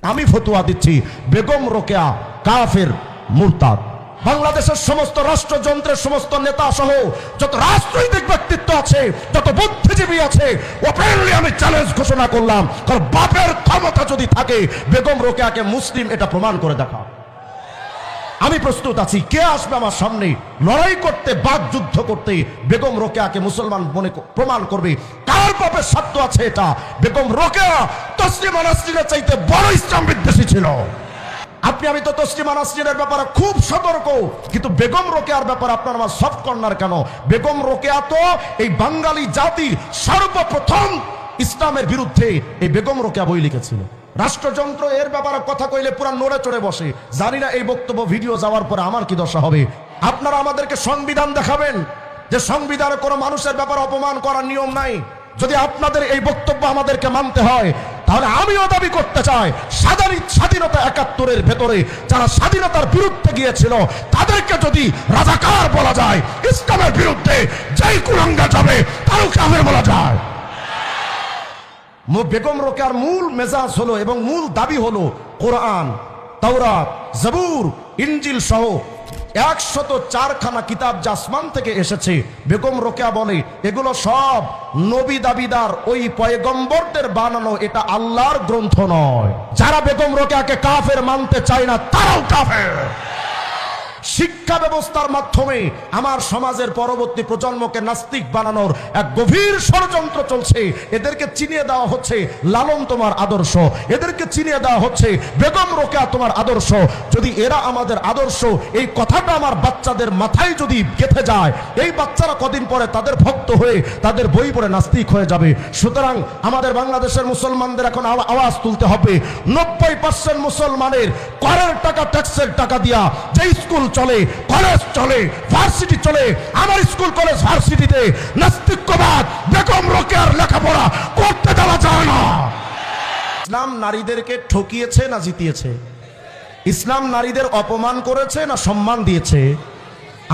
আমি ফতোয়া দিচ্ছি বেগম রোকেয়া কাফের মুরতাদ। বাংলাদেশের সমস্ত রাষ্ট্রযন্ত্রের সমস্ত নেতা সহ যত রাজনৈতিক ব্যক্তিত্ব আছে, যত বুদ্ধিজীবী আছে, ওপেনলি আমি চ্যালেঞ্জ ঘোষণা করলাম, কারণ বাপের ক্ষমতা যদি থাকে বেগম রোকেয়াকে মুসলিম এটা প্রমাণ করে দেখা। আমি প্রস্তুত আছি, কে আসবে আমার সামনে লড়াই করতে, বাক যুদ্ধ করতে, বেগম রোকেয়াকে মুসলমান মনে প্রমাণ করবে। কার বাপের স্বার্থ আছে এটা? বেগম রোকেয়া তসলিমা নাসরিনের চাইতে বড় ইসলাম বিদ্বেষী ছিল। আমি তো তসলিমা নাসরিনের ব্যাপারে খুব সতর্ক, কিন্তু বেগম রোকেয়ার ব্যাপারে আপনার আমার সফট কর্নার কেন? বেগম রোকেয়া তো এই বাঙালি জাতির সর্বপ্রথম ইসলামের বিরুদ্ধে এই বেগম রোকেয়া বই লিখেছিল। রাষ্ট্রযন্ত্র এর ব্যাপারে কথা কইলে পুরা নড়ে চড়ে বসে। জানি না এই বক্তব্য ভিডিও যাওয়ার পরে আমার কি দশা হবে। আপনারা আমাদেরকে সংবিধান দেখাবেন যে সংবিধানে কোনো মানুষের ব্যাপারে অপমান করার নিয়ম নাই। যদি আপনাদের এই বক্তব্য আমাদেরকে মানতে হয়, তাহলে আমিও দাবি করতে চাই স্বাধীনতা ৭১-এর ভেতরে যারা স্বাধীনতার বিরুদ্ধে গিয়েছিল তাদেরকে যদি রাজাকার বলা যায়, ইসলামের বিরুদ্ধে যেই কুলাঙ্গা যাবে তারও কাফের বলা যায়। বেগম রোকেয়ার মূল মেজাজ হলো এবং মূল দাবি হলো কোরআন, তাওরাত, জবুর, ইনজিল সহ ১০৪খানা কিতাব যা আসমান থেকে এসেছে। বেগম রোকেয়া বলে এগুলো সব নবী দাবিদার ওই পয়গম্বরদের বানানো, এটা আল্লাহর গ্রন্থ নয়। যারা বেগম রোকেয়াকে কাফের মানতে চায় না তারাও কাফের। শিক্ষা ব্যবস্থার মাধ্যমে আমার সমাজের পরবর্তী প্রজন্মকে নাস্তিক বানানোর এক গভীর ষড়যন্ত্র চলছে। এদেরকে চিনিয়ে দেওয়া হচ্ছে লালন তোমার আদর্শ, এদেরকে চিনিয়ে দেওয়া হচ্ছে বেগম রোকেয়া তোমার আদর্শ। যদি এরা আমাদের আদর্শ, এই কথাটা আমার বাচ্চাদের মাথায় যদি গেঁথে যায়, এই বাচ্চারা কদিন পরে তাদের ভক্ত হয়ে তাদের বই পড়ে নাস্তিক হয়ে যাবে। সুতরাং আমাদের বাংলাদেশের মুসলমানদের এখন আওয়াজ তুলতে হবে। ৯০% মুসলমানের করের টাকা, ট্যাক্সের টাকা দিয়া যে স্কুল চলে, কলেজ চলে, ভার্সিটি চলে, আমার স্কুল কলেজ ভার্সিটিতে নাস্তিক্যবাদ বেগম রোকেয়ার লেখাপড়া করতে দেওয়া যায় না। ইসলাম নারীদেরকে ঠকিয়েছে না জিতিয়েছে? ইসলাম নারীদের অপমান করেছে না সম্মান দিয়েছে?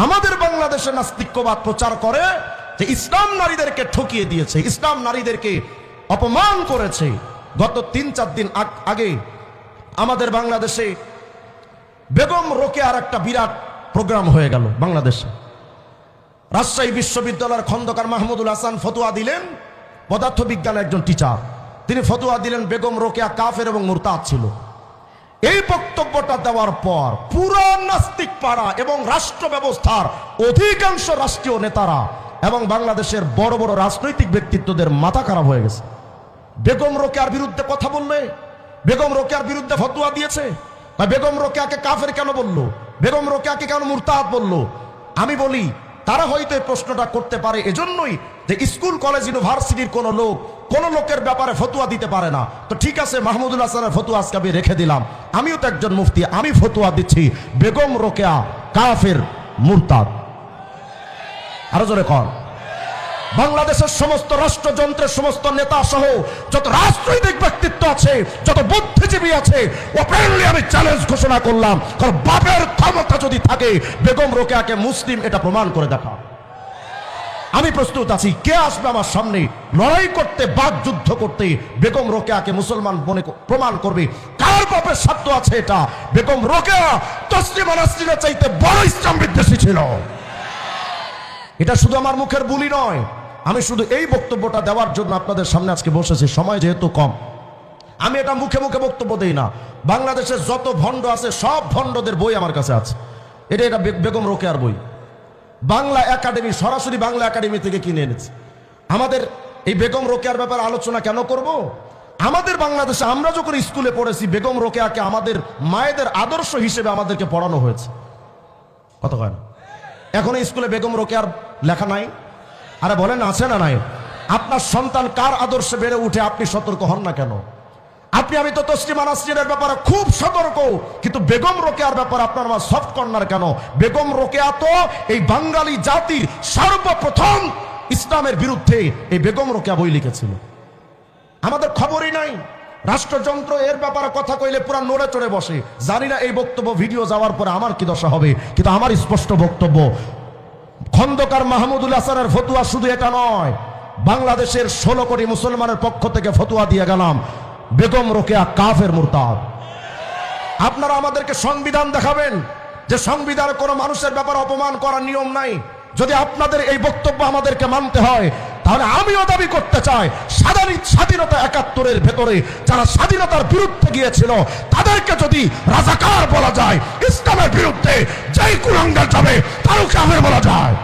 আমাদের বাংলাদেশে নাস্তিক্যবাদ প্রচার করে যে ইসলাম নারীদেরকে ঠকিয়ে দিয়েছে, ইসলাম নারীদেরকে অপমান করেছে। গত ৩-৪ দিন আগে আমাদের বাংলাদেশে বেগম রোকেয়ার একটা বিরাট প্রোগ্রাম হয়ে গেল বাংলাদেশে। রাজশাহী বিশ্ববিদ্যালয়ের খন্দকার মাহমুদুল হাসান ফতোয়া দিলেন, পদার্থবিজ্ঞানের একজন টিচার, তিনি ফতোয়া দিলেন বেগম রোকেয়া কাফের এবং মুরতাদ ছিল। এই বক্তব্যটা দেওয়ার পর পুরো নাস্তিক পাড়া এবং রাষ্ট্র ব্যবস্থার অধিকাংশ রাষ্ট্রীয় নেতারা এবং বাংলাদেশের বড় বড় রাজনৈতিক ব্যক্তিত্বদের মাথা খারাপ হয়ে গেছে। বেগম রোকেয়ার বিরুদ্ধে কথা বললে, বেগম রোকেয়ার বিরুদ্ধে ফতোয়া দিয়েছে, বেগম রোকেয়াকে কাফের কেন বললো, বেগম রোকেয়াকে কেন মুরতাদ বললো? আমি বলি তারা হয়তো এই প্রশ্নটা করতে পারে এজন্যই যে স্কুল কলেজ ইউনিভার্সিটির কোন লোকের ব্যাপারে ফতোয়া দিতে পারে না। তো ঠিক আছে, মাহমুদুল হাসানের ফতোয়া আজকে আমি রেখে দিলাম, আমিও তো একজন মুফতি, আমি ফতোয়া দিচ্ছি বেগম রোকেয়া কাফের মুরতাদ। আরো জোরে কর। বাংলাদেশের সমস্ত রাষ্ট্রযন্ত্রের সমস্ত নেতা সহ যত রাজনৈতিক ব্যক্তিত্ব আছে, যত বুদ্ধিজীবী আছে, ওপেনলি আমি চ্যালেঞ্জ ঘোষণা করলাম, কারণ বাপের ক্ষমতা যদি থাকে বেগম রোকেয়াকে মুসলিম এটা প্রমাণ করে দেখা। আমি প্রস্তুত আছি, কে আসবে আমার সামনে লড়াই করতে, বাক যুদ্ধ করতে, বেগম রোকেয়াকে মুসলমান মনে প্রমাণ করবে। কার বাপের স্বার্থ আছে এটা? বেগম রোকেয়া তসলিমা নাসরিনের চাইতে বড় ইসলাম বিদ্বেষী ছিল। এটা শুধু আমার মুখের বুলি নয়, আমি শুধু এই বক্তব্যটা দেওয়ার জন্য আপনাদের সামনে আজকে বসেছি। সময় যেহেতু কম, আমি এটা মুখে মুখে বক্তব্য দেই না। বাংলাদেশের যত ভণ্ড আছে সব ভণ্ডদের বই আমার কাছে আছে। এটা বেগম রোকেয়ার বই, বাংলা একাডেমি, সরাসরি বাংলা একাডেমি থেকে কিনে এনেছি। আমাদের এই বেগম রোকেয়ার ব্যাপারে আলোচনা কেন করব? আমাদের বাংলাদেশে আমরা যখন স্কুলে পড়েছি বেগম রোকেয়াকে আমাদের মায়েদের আদর্শ হিসেবে আমাদেরকে পড়ানো হয়েছে। কত হয় না? এখন স্কুলে বেগম রোকেয়ার লেখা নাই? আরে বলেন আছে না নাই? আপনার সন্তান কার আদর্শে বেড়ে উঠে আপনি সতর্ক হন না কেন? আমি তো তসলিমা নাসরিনের ব্যাপারে খুব সতর্ক, কিন্তু বেগম রোকেয়ার ব্যাপারে আপনার আমার সফট কর্নার কেন? বেগম রোকেয়া তো এই বাঙালি জাতির সর্বপ্রথম ইসলামের বিরুদ্ধে এই বেগম রোকেয়া বই লিখেছিল। আমাদের খবরই নাই। রাষ্ট্রযন্ত্র এর ব্যাপারে কথা কইলে পুরা নড়ে চড়ে বসে। জানি না এই বক্তব্য ভিডিও যাওয়ার পরে আমার কি দশা হবে, কিন্তু আমার স্পষ্ট বক্তব্য, খন্দকার মাহমুদুল হাসানের ফতোয়া শুধু এটা নয়, বাংলাদেশের 16 কোটি মুসলমানের পক্ষ থেকে ফতোয়া দিয়ে গেলাম বেগম রোকেয়া কাফের মুরতাদ। আপনারা আমাদেরকে সংবিধান দেখাবেন যে সংবিধানে কোনো মানুষের ব্যাপারে অপমান করার নিয়ম নাই। যদি আপনাদের এই বক্তব্য আমাদেরকে মানতে হয়, তাহলে আমিও দাবি করতে চাই স্বাধীনতা ৭১-এর ভেতরে যারা স্বাধীনতার বিরুদ্ধে গিয়েছিল তাদেরকে যদি রাজাকার বলা যায়, ইসলামের বিরুদ্ধে যেই কুলাঙ্গার যাবে তারও কাফের বলা যায়।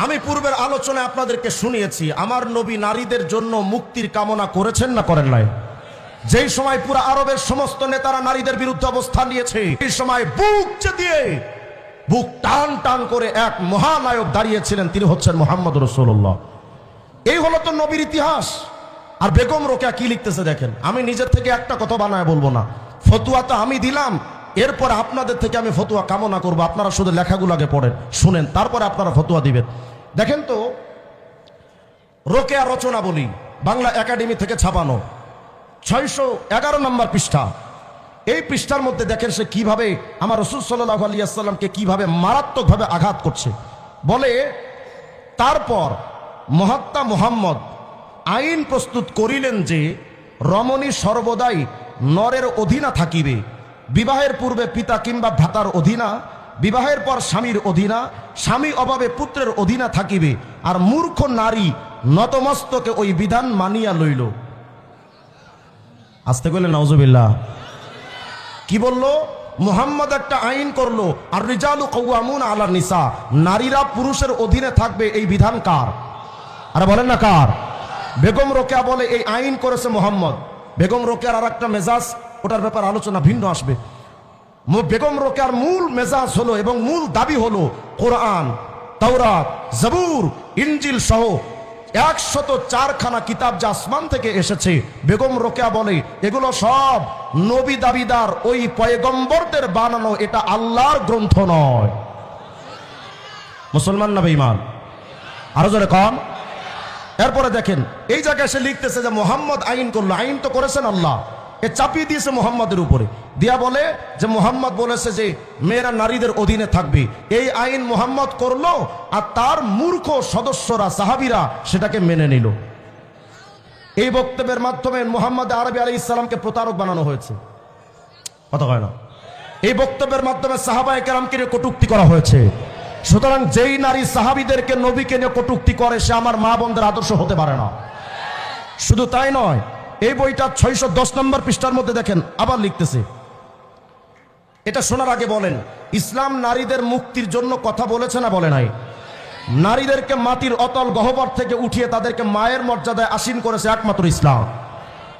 আমি পূর্বের আলোচনায় আপনাদেরকে শুনিয়েছি, আমার নবী নারীদের জন্য মুক্তির কামনা করেছেন না করেন নাই? যেই সময় পুরো আরবের সমস্ত নেতারা নারীদের বিরুদ্ধে অবস্থান নিয়েছে, এই সময় বুক দিয়ে বুক টান টান করে এক মহানায়ক দাঁড়িয়েছিলেন, তিনি হচ্ছেন মুহাম্মদ রাসূলুল্লাহ। এই হলো তো নবীর ইতিহাস। আর বেগম রোকেয়া কি লিখতেছে দেখেন, আমি নিজের থেকে একটা কথা বানায় বলবো না, ফতুয়া তো আমি দিলাম, এরপর আপনাদের থেকে আমি ফতুয়া কামনা করব। আপনারা শুধু লেখাগুলো আগে পড়েন, শুনেন, তারপরে আপনারা ফতুয়া দিবেন। দেখেন তো, রোকেয়া রচনা বলি, বাংলা একাডেমি থেকে ছাপানো, 611 নম্বর পৃষ্ঠা। এই পৃষ্ঠার মধ্যে দেখেন সে কিভাবে আমার রাসূল সাল্লাল্লাহু আলাইহি ওয়াসাল্লামকে কিভাবে মারাত্মকভাবে আঘাত করছে। বলে, তারপর মহাত্মা মুহাম্মদ আইন প্রস্তুত করিলেন যে রমণী সর্বদাই নরের অধীনা থাকিবে, বিবাহের পূর্বে পিতা কিংবা ভ্রাতার অধীনা, বিবাহের পর স্বামীর অধীনা, স্বামী অভাবে পুত্রের অধীনা থাকিবে, আর মূর্খ নারী নতমস্তকে ওই বিধান মানিয়া লইল। আসতে কইলে নাউজুবিল্লাহ। কি বললো? মুহাম্মদ একটা আইন করলো, আর রিজালু কাওয়ামুন আলা নিসা, নারীরা পুরুষের অধীনে থাকবে, এই বিধান কার? আরে বলেন না কার? বেগম রোকেয়া বলে এই আইন করেছে মুহাম্মদ। বেগম রোকেয়ার আর একটা মেজাজ, ওটার ব্যাপার আলোচনা ভিন্ন আসবে। বেগম রোকেয়ার মূল মেজাজ হলো এবং মূল দাবি হলো কোরআন, তাওরাত, জবুর, ইনজিল সহ 104খানা কিতাব যা আসমান থেকে এসেছে, বেগম রোকেয়া বলে এগুলো সব নবী দাবিদার ওই পয়গম্বরদের বানানো, এটা আল্লাহর গ্রন্থ নয়। মুসলমান না বেঈমান? আরো জোরে কন। এরপরে দেখেন, এই জায়গায় সে লিখতেছে যে মুহাম্মদ আইন করলো, আইন তো করেছেন আল্লাহ, এ চাপিয়ে দিয়েছে মুহাম্মাদের উপরে, দিয়া বলে যে মুহাম্মদ বলেছে যে মেয়েরা নারীদের অধীনে থাকবে, এই আইন মুহাম্মদ করলো, আর তার মূর্খ সদস্যরা সাহাবীরা সেটাকে মেনে নিল। এই বক্তব্যের মাধ্যমে মুহাম্মদ আরবি আলাইহিস সালামকে প্রতারক বানানো হয়েছে। কথা কয় না? এই বক্তব্যের মাধ্যমে সাহাবায়ে কেরামকে নিয়ে কটূক্তি করা হয়েছে। সুতরাং যেই নারী সাহাবীদেরকে নবীকে নিয়ে কটূক্তি করে, সে আমার মা বোনদের আদর্শ হতে পারে না। শুধু তাই নয়, এই বইটা 610 নম্বর পৃষ্ঠার মধ্যে দেখেন আবার লিখতেছে, এটা শোনার আগে বলেন, ইসলাম নারীদের মুক্তির জন্য কথা বলেছে না বলে নাই? নারীদেরকে মাটির অতল গহ্বর থেকে উঠিয়ে তাদেরকে মায়ের মর্যাদায় আসীন করেছে একমাত্র ইসলাম।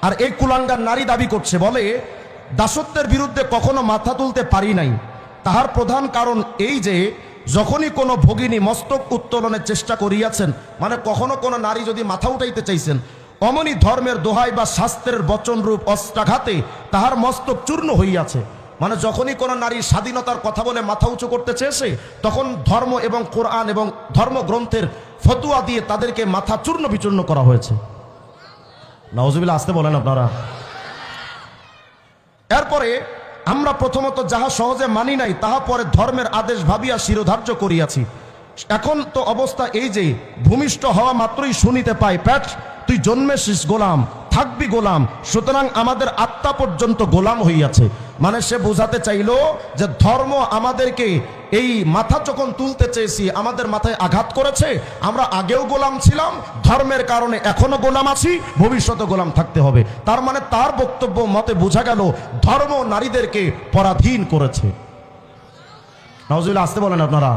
আর এই কুলাঙ্গার নারী দাবি করছে, বলে দাসত্বের বিরুদ্ধে কখনো মাথা তুলতে পারি নাই, তাহার প্রধান কারণ এই যে যখনই কোনো ভগিনী মস্তক উত্তোলনের চেষ্টা করিয়াছেন, মানে কখনো কোনো নারী যদি মাথা উঠাইতে চাইছেন, অমনি ধর্মের দোহাই বা শাস্ত্রের বচনরূপ অস্ত্রাঘাতে তাহার মস্তক চূর্ণ হইয়াছে। মানে যখনই কোনো নারী স্বাধীনতার কথা বলে মাথা উঁচু করতে চেয়েছে, তখন ধর্ম এবং কোরআন এবং ধর্মগ্রন্থের ফতুয়া দিয়ে তাদেরকে মাথা চূর্ণ বিচূর্ণ করা হয়েছে। নাউজুবিল্লাহ, আসতে বলেন আপনারা। এরপরে আমরা প্রথমত যাহা সহজে মানি নাই, তাহা পরে ধর্মের আদেশ ভাবিয়া শিরোধার্য করিয়াছি। এখন তো অবস্থা এই যে ভূমিষ্ঠ হওয়া মাত্রই শুনিতে পাই, প্যাট তুই জন্মেছিস গোলাম, থাকবি গোলাম, সুতরাং আমাদের আত্মা পর্যন্ত গোলাম হইয়াছে। মানে সে বোঝাতে চাইল যে ধর্ম আমাদেরকে এই মাথা যখন তুলতে চেয়েছি, আমাদের মাথায় আঘাত করেছে, আমরা আগেও গোলাম ছিলাম, ধর্মের কারণে এখনো গোলাম আছি, ভবিষ্যতে গোলাম থাকতে হবে। তার মানে তার বক্তব্য মতে বোঝা গেল ধর্ম নারীদেরকে পরাধীন করেছে। নাউজুবিল্লাহ, আসতে বলেন আপনারা।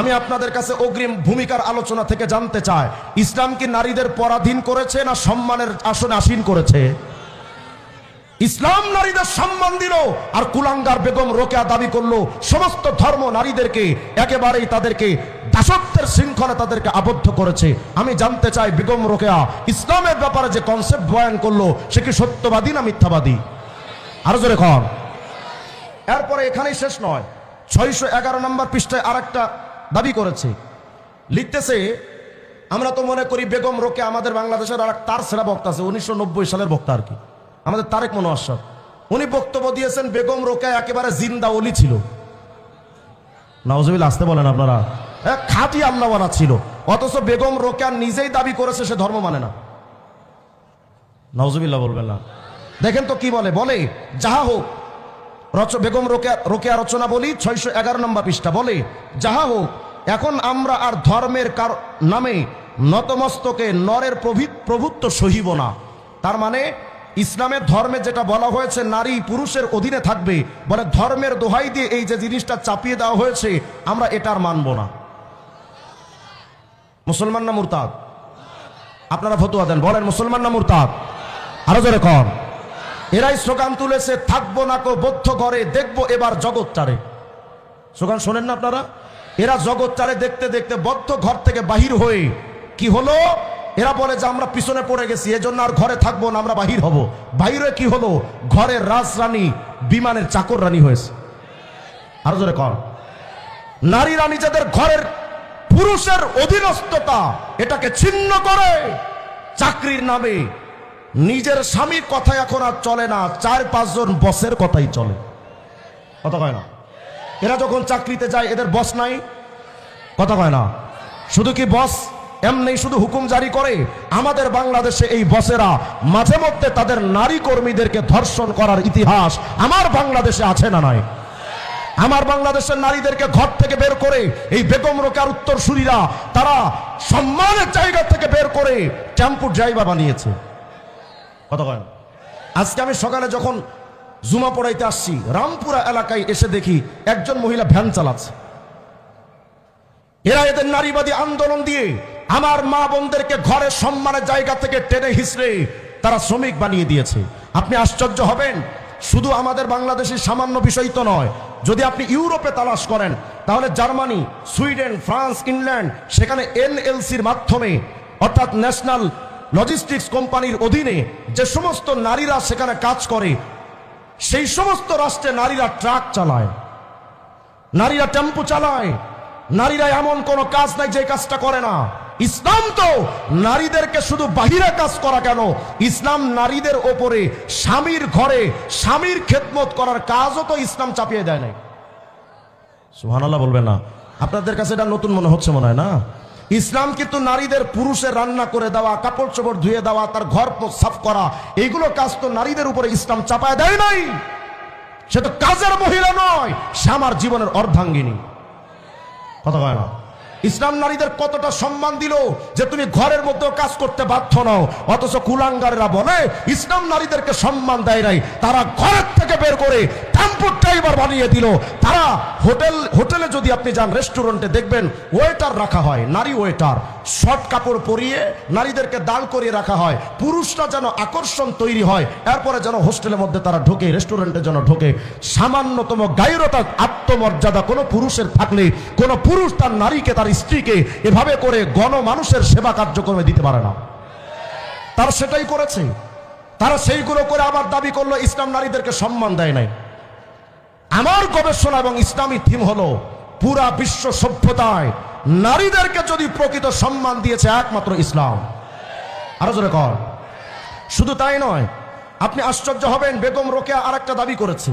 আমি আপনাদের কাছে অগ্রিম ভূমিকার আলোচনা থেকে জানতে চাই, ইসলাম কি নারীদের পরাধীন করেছে না সম্মানের আসনে আসীন করেছে? ইসলাম নারীদের সম্মান দিল, আর কুলাঙ্গার বেগম রোকেয়া দাবি করলো সমস্ত ধর্ম নারীদেরকে একেবারেই তাদেরকে দাসত্বের শৃঙ্খলা তাদেরকে আবদ্ধ করেছে। আমি জানতে চাই, বেগম রোকেয়া ইসলামের ব্যাপারে যে কনসেপ্ট বয়ান করলো, সে কি সত্যবাদী না মিথ্যাবাদী? আরো জোরে কন। এরপরে এখানেই শেষ নয়, 611 নম্বর পৃষ্ঠায় আর একটা দাবি করেছে, লিখতেছে, আমরা তো মনে করি বেগম রোকেয়া আমাদের বাংলাদেশের আর তার সেরা বক্তা আছে, 1990 সালের বক্তা আর কি, আমাদের তারেক মনোয়ার সাহেব। উনি বক্তব্য দিয়েছেন বেগম রোকেয়া একেবারে জিন্দা ওলি ছিল। নাউজুবিল্লাহ, আসতে বলেন আপনারা, এক খাঁটি আল্লাহওয়ালা ছিল। অথচ বেগম রোকেয়া নিজেই দাবি করেছে সে ধর্ম মানে না। নাউজুবিল্লাহ বলবেন না। দেখেন তো কি বলে, বলে যাহা হোক, বেগম রোকেয়া রচনা বলি 611 নম্বর পৃষ্ঠা, বলে যাহা হোক, এখন আমরা আর ধর্মের নামে নতমস্তকে নরের প্রভুত্ব সহিব না। তার মানে ইসলামের ধর্মে যেটা বলা হয়েছে নারী পুরুষের অধীনে থাকবে, বলে ধর্মের দোহাই দিয়ে এই যে জিনিসটা চাপিয়ে দেওয়া হয়েছে আমরা এটার মানব না। মুসলমান না মুরতাদ? আপনারা ফতোয়া দেন, বলেন মুসলমান না মুরতাদ? আরো জোরে কর। এরাই স্লোগান তুলেছে, থাকবো না কো বদ্ধ ঘরে, দেখবো এবার জগৎ চারে। স্লোগান শোনেন না আপনারা? এরা জগৎ চারে দেখতে দেখতে বদ্ধ ঘর থেকে বাহির হয়ে কি হলো, এরা বলে যে আমরা পিছনে পড়ে গেছি, এজন্য আর ঘরে থাকবো না, আমরা বাহির হব। বাহিরে কি হলো, ঘরের রাজরানী বিমানের চাকর রানী হয়েছে। আরো জোরে কর। নারীরা নিজেদের ঘরের পুরুষের অধীনস্থতা এটাকে ছিন্ন করে চাকরির নামে নিজের স্বামীর কথা এখন আর চলে না, 4-5 জন বসের কথাই চলে। কথা কয় না? এরা যখন চাকরিতে যায় এদের বস নাই, কথা কয় না? শুধু কি বস এমনি শুধু হুকুম জারি করে? আমাদের বাংলাদেশে এই বসেরা মাঝে মধ্যে তাদের নারী কর্মীদেরকে ধর্ষণ করার ইতিহাস আমার বাংলাদেশে আছে না নাই? আমার বাংলাদেশের নারীদেরকে ঘর থেকে বের করে এই বেগম রোকেয়ার উত্তরসূরিরা তারা সম্মানের জায়গা থেকে বের করে টেম্পুর জায়গা বানিয়েছে। কথা কয় না? আজকে আমি সকালে যখন জুমা পড়াইতে আসছি, রামপুরা এলাকায় এসে দেখি একজন মহিলা ভ্যান চালাচ্ছে। এরা এদের নারীবাদী আন্দোলন দিয়ে আমার মা বোনদেরকে ঘরের সম্মানের জায়গা থেকে টেনে হিসড়ে তারা শ্রমিক বানিয়ে দিয়েছে। আপনি আশ্চর্য হবেন, শুধু আমাদের বাংলাদেশের সামান্য বিষয় তো নয়। যদি আপনি ইউরোপে তালাশ করেন তাহলে জার্মানি, সুইডেন, ফ্রান্স, ইংল্যান্ড, সেখানে এনএলসির মাধ্যমে অর্থাৎ ন্যাশনাল লজিস্টিক্স কোম্পানির অধীনে যে সমস্ত নারীরা সেখানে কাজ করে, সেই সমস্ত রাষ্ট্রে নারীরা ট্রাক চালায়, নারীরা টেম্পো চালায়, নারীরা এমন কোন কাজ নাই যে কাজটা করে না। ইসলাম তো নারীদেরকে শুধু বাহিরে কাজ করা কেন, ইসলাম নারীদের ওপরে স্বামীর ঘরে স্বামীর খেদমত করার কাজও তো ইসলাম চাপিয়ে দেয় নাই। সুবহানাল্লাহ বলবেন না? আপনাদের কাছে এটা নতুন মনে হচ্ছে মনে হয় না? ইসলাম কিন্তু নারীদের পুরুষের রান্না করে দেওয়া, কাপড় চোপড় ধুয়ে দেওয়া, তার ঘর সাফ করা, এইগুলো কাজ তো নারীদের উপরে ইসলাম চাপায় দেয় নাই। সে তো কাজের মহিলা নয়, সে আমার জীবনের অর্ধাঙ্গিনী। কথা কয় না? ইসলাম নারীদের কতটা সম্মান দিল যে তুমি ঘরের মধ্যে কাজ করতে বাধ্য নও। অথচ কুলাঙ্গারেরা বলে ইসলাম নারীদেরকে সম্মান দেয় নাই, তারা ঘরের থেকে বের করে টেম্পো ড্রাইভার বানিয়ে দিল। তারা হোটেলে যদি আপনি যান, রেস্টুরেন্টে দেখবেন ওয়েটার রাখা হয়, নারী ওয়েটার, শর্ট কাপড় পরিয়ে নারীদেরকে দাঁড় করিয়ে রাখা হয়, পুরুষরা যেন আকর্ষণ তৈরি হয়, এরপরে যেন হোস্টেলের মধ্যে তারা ঢোকে, রেস্টুরেন্টে যেন ঢোকে। সামান্যতম গায়রতা, আত্মমর্যাদা কোনো পুরুষের থাকলে কোনো পুরুষ তার নারীকে, তার স্ত্রীকে এভাবে করে গণমানুষের সেবা কার্যক্রমে দিতে পারে না। তারা সেটাই করেছে। তারা সেইগুলো করে আবার দাবি করলো ইসলাম নারীদেরকে সম্মান দেয় নাই। আমার গবেষণা এবং ইসলামী থিম হলো পুরা বিশ্ব সভ্যতায় নারীদেরকে যদি প্রকৃত সম্মান দিয়েছে একমাত্র ইসলাম। আরো জোরে কর। শুধু তাই নয়, আপনি আশ্চর্য হবেন, বেগম রোকেয়া আরেকটা দাবি করেছে।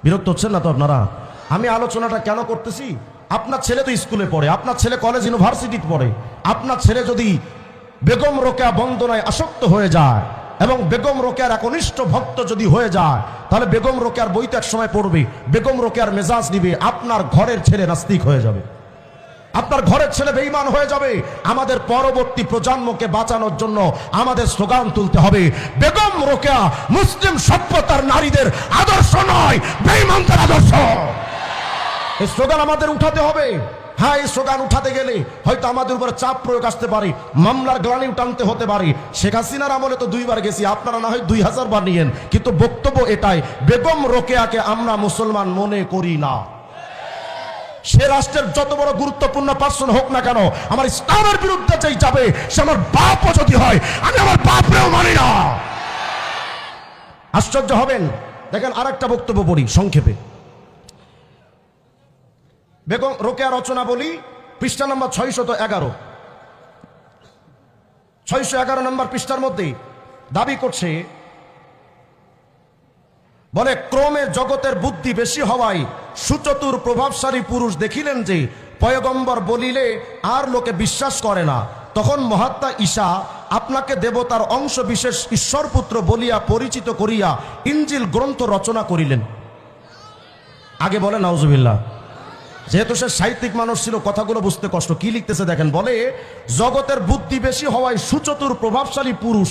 বিরক্ত হচ্ছেন না তো আপনারা? আমি আলোচনাটা কেন করতেছি? আপনার ছেলে তো স্কুলে পড়ে, আপনার ছেলে কলেজ ইউনিভার্সিটিতে পড়ে। আপনার ছেলে যদি বেগম রোকেয়া বন্দনায় আসক্ত হয়ে যায় এবং বেগম রোকেয়ার একনিষ্ঠ ভক্ত যদি হয়ে যায়, তাহলে বেগম রোকেয়ার বই তো এক সময় পড়বে, বেগম রোকেয়ার মেজাজ নিবে, আপনার ঘরের ছেলে নাস্তিক হয়ে যাবে, আপনার ঘরের ছেলে বেঈমান হয়ে যাবে। আমাদের পরবর্তী প্রজন্মকে বাঁচানোর জন্য আমাদের স্লোগান তুলতে হবে, বেগম রোকেয়া মুসলিম সভ্যতার নারীদের আদর্শ নয়, বেঈমানদের আদর্শ। এই স্লোগান আমাদের উঠাতে হবে। হ্যাঁ, এই স্লোগান উঠাতে গেলে হয়তো আমাদের উপরে চাপ প্রয়োগ আসতে পারে, মামলার গ্লানিও টানতে হতে পারে। শেখ হাসিনার আমলে তো 2 বার গেছি, আপনারা না হয় 2000 বার নিয়েন, কিন্তু বক্তব্য এটাই, বেগম রোকেয়াকে আমরা মুসলমান মনে করি না। সে রাষ্ট্রের যত বড় গুরুত্বপূর্ণ পার্সন হোক না কেন, আমার ইসলামের বিরুদ্ধে যেই যাবে, সে আমার বাপও যদি হয়, আমি আমার বাপরেও মানি না। আশ্চর্য হবেন। দেখেন আরেকটা বক্তব্য পড়ি সংক্ষেপে। বেগম রোকেয়া রচনা বলি, পৃষ্ঠা নম্বর 611 নম্বর পৃষ্ঠার মধ্যে দাবি করছে, বলে ক্রমে জগতের বুদ্ধি বেশি হওয়ায় সুচতুর প্রভাবশালী পুরুষ দেখিলেন যে পয়গম্বর বলিলে আর লোকে বিশ্বাস করে না, তখন মহাত্মা ঈসা আপনাকে দেবতার অংশ বিশেষ ঈশ্বরপুত্র বলিয়া পরিচিত করিয়া ইনজিল গ্রন্থ রচনা করিলেন। আগে বলে নাউজুবিল্লাহ। যেহেতু সে সাহিত্যিক মানুষ ছিল, কথাগুলো বুঝতে কষ্ট। কি লিখতেছে দেখেন, বলে জগতের বুদ্ধি বেশি হওয়ায় সুচতুর প্রভাবশালী পুরুষ,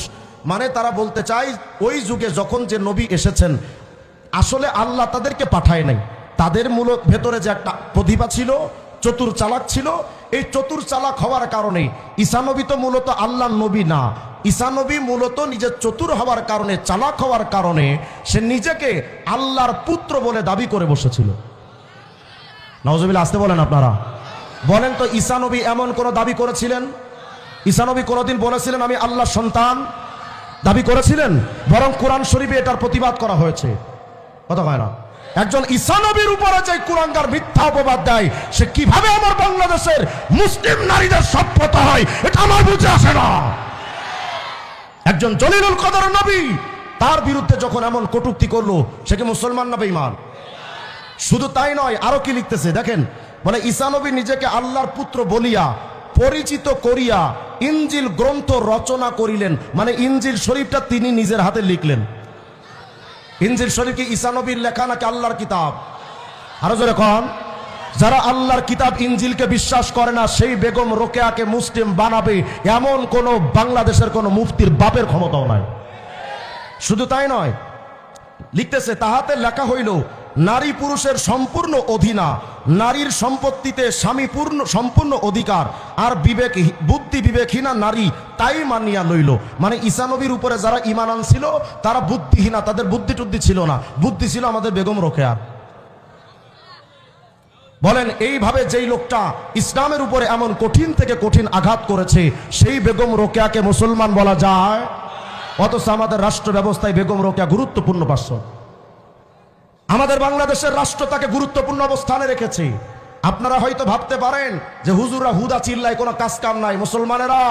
মানে তারা বলতে চায় ওই যুগে যখন যে নবী এসেছেন আসলে আল্লাহ তাদেরকে পাঠায় নাই, তাদের মূল ভেতরে যে একটা প্রতিভা ছিল, চতুর চালাক ছিল, এই চতুর চালাক হওয়ার কারণে ঈসা নবী তো মূলত আল্লাহর নবী না, ঈসা নবী মূলত নিজের চতুর হওয়ার কারণে, চালাক হওয়ার কারণে সে নিজেকে আল্লাহর পুত্র বলে দাবি করে বসেছিল। নাউজুবিল্লাহ, আসতে বলেন আপনারা। বলেন তো ঈসা নবী এমন কোন দাবি করেছিলেন? ঈসা নবী কোনদিন বলেছিলেন আমি আল্লাহর সন্তান? দাবি করেছিলেন? বরং কোরআন শরীফে এটার প্রতিবাদ করা হয়েছে। কথা হয় না? একজন ঈসা নবীর উপরে যে কুরাঙ্গার মিথ্যা অপবাদ দেয়, সে কিভাবে আমার বাংলাদেশের মুসলিম নারীদের সভ্যতা হয় এটা আমার বুঝে আসে না। একজন জলিলুল কদর নবী, তার বিরুদ্ধে যখন এমন কটূক্তি করলো, সে কি মুসলমান না বেঈমান? শুধু তাই নয়, আরো কি লিখতেছে দেখেন, বলে ঈসা নবী নিজেকে আল্লাহর পুত্র বলিয়া পরিচিত করিয়া ইনজিল গ্রন্থ রচনা করিলেন, মানে ইনজিল শরীফটা তিনি নিজের হাতে লিখলেন। ইনজিল শরীফ কি ঈসা নবীর লেখা নাকি আল্লাহর কিতাব? আরো জোরে কোন। যারা আল্লাহর কিতাব ইনজিলকে বিশ্বাস করে না, সেই বেগম রোকেয়াকে মুসলিম বানাবে এমন কোন বাংলাদেশের কোন মুফতির বাপের ক্ষমতাও নাই। শুধু তাই নয়, লিখতেছে তাহাতে লেখা হইল নারী পুরুষের সম্পূর্ণ অধীনা, নারীর সম্পত্তিতে স্বামী সম্পূর্ণ অধিকার, আর বুদ্ধি বিবেকহীনা নারী তাই মানিয়া লইল। মানে ঈসা নবীর উপরে যারা ঈমান আনছিল তারা বুদ্ধিহীনা, তাদের বুদ্ধি টুদ্ধি ছিল না, বুদ্ধি ছিল আমাদের বেগম রোকেয়ার। বলেন এইভাবে যেই লোকটা ইসলামের উপরে এমন কঠিন থেকে কঠিন আঘাত করেছে, সেই বেগম রোকেয়াকে মুসলমান বলা যায়? অথচ আমাদের রাষ্ট্র ব্যবস্থায় বেগম রোকেয়া গুরুত্বপূর্ণ পার্শ্ব। আমাদের বাংলাদেশের রাষ্ট্র তাকে গুরুত্বপূর্ণ অবস্থানে রেখেছে। আপনারা হয়তো ভাবতে পারেন যে হুজুররা হুদা চিল্লায়, কোনো কাজ কাম নাই। মুসলমানেরা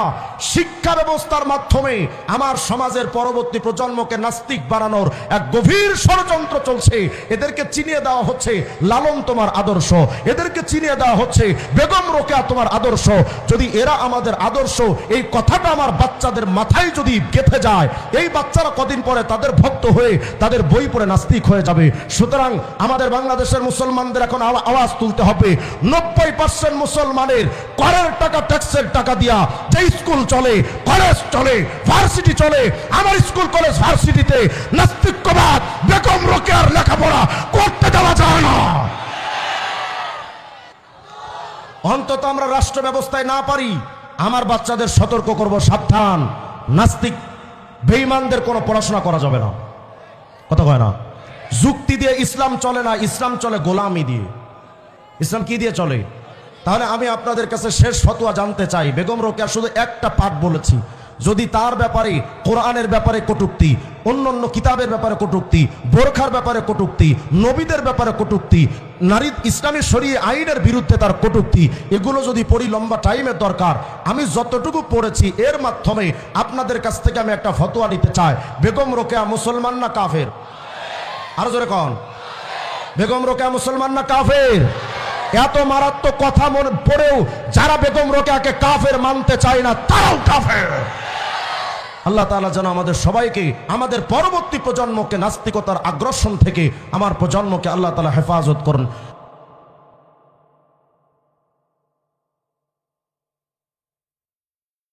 শিক্ষা ব্যবস্থার মাধ্যমে আমার সমাজের পরবর্তী প্রজন্মকে নাস্তিক বানানোর এক গভীর ষড়যন্ত্র চলছে। এদেরকে চিনিয়ে দেওয়া হচ্ছে লালন তোমার আদর্শ, এদেরকে চিনিয়ে দেওয়া হচ্ছে বেগম রোকেয়া তোমার আদর্শ। যদি এরা আমাদের আদর্শ, এই কথাটা আমার বাচ্চাদের মাথায় যদি গেঁথে যায়, এই বাচ্চারা কদিন পরে তাদের ভক্ত হয়ে তাদের বই পড়ে নাস্তিক হয়ে যাবে। সুতরাং আমাদের বাংলাদেশের মুসলমানদের এখন আওয়াজ তুলতে হবে। 90% মুসলমানের করের টাকা, ট্যাক্সের টাকা দিয়া যে স্কুল চলে, কলেজ চলে, ভার্সিটি চলে, আমার স্কুল কলেজ ভার্সিটিতে নাস্তিকবাদ, বেগম রোকেয়ার লেখাপড়া করতে দেওয়া যায় না। অন্তত আমরা রাষ্ট্র ব্যবস্থায় না পারি, আমার বাচ্চাদের সতর্ক করব, সাবধান, নাস্তিক বেঈমানদের কোনো পড়াশোনা করা যাবে না। কথা কয় না? যুক্তি দিয়ে ইসলাম চলে না, ইসলাম চলে গোলামি দিয়ে। ইসলাম কি দিয়ে চলে? তাহলে আমি আপনাদের কাছে শেষ ফতোয়া জানতে চাই। বেগম রোকেয়া শুধু একটা পাঠ বলেছি, যদি তার ব্যাপারে, কোরআনের ব্যাপারে কটূক্তি, অন্য কিতাবের ব্যাপারে কটূক্তি, বোরখার ব্যাপারে কটূক্তি, নবীদের ব্যাপারে কটূক্তি, নারী ইসলামী শরীয়ত আইনের বিরুদ্ধে তার কটূক্তি, এগুলো যদি পড়ি, লম্বা টাইমের দরকার। আমি যতটুকু পড়েছি এর মাধ্যমে আপনাদের কাছ থেকে আমি একটা ফতোয়া নিতে চাই। বেগম রোকেয়া মুসলমান না কাফের? আরো জোরে কন। বেগম রোকেয়া মুসলমান না কাফের? এত মারাত্মক কথা মনে পড়েও যারা বেগম রোকেয়াকে কাফের মানতে চায় না, তারাও কাফের। আল্লাহ তাআলা যেন আমাদের সবাইকে, আমাদের পরবর্তী প্রজন্মকে নাস্তিকতার আগ্রাসন থেকে আমার প্রজন্মকে আল্লাহ তাআলা হেফাজত করুন।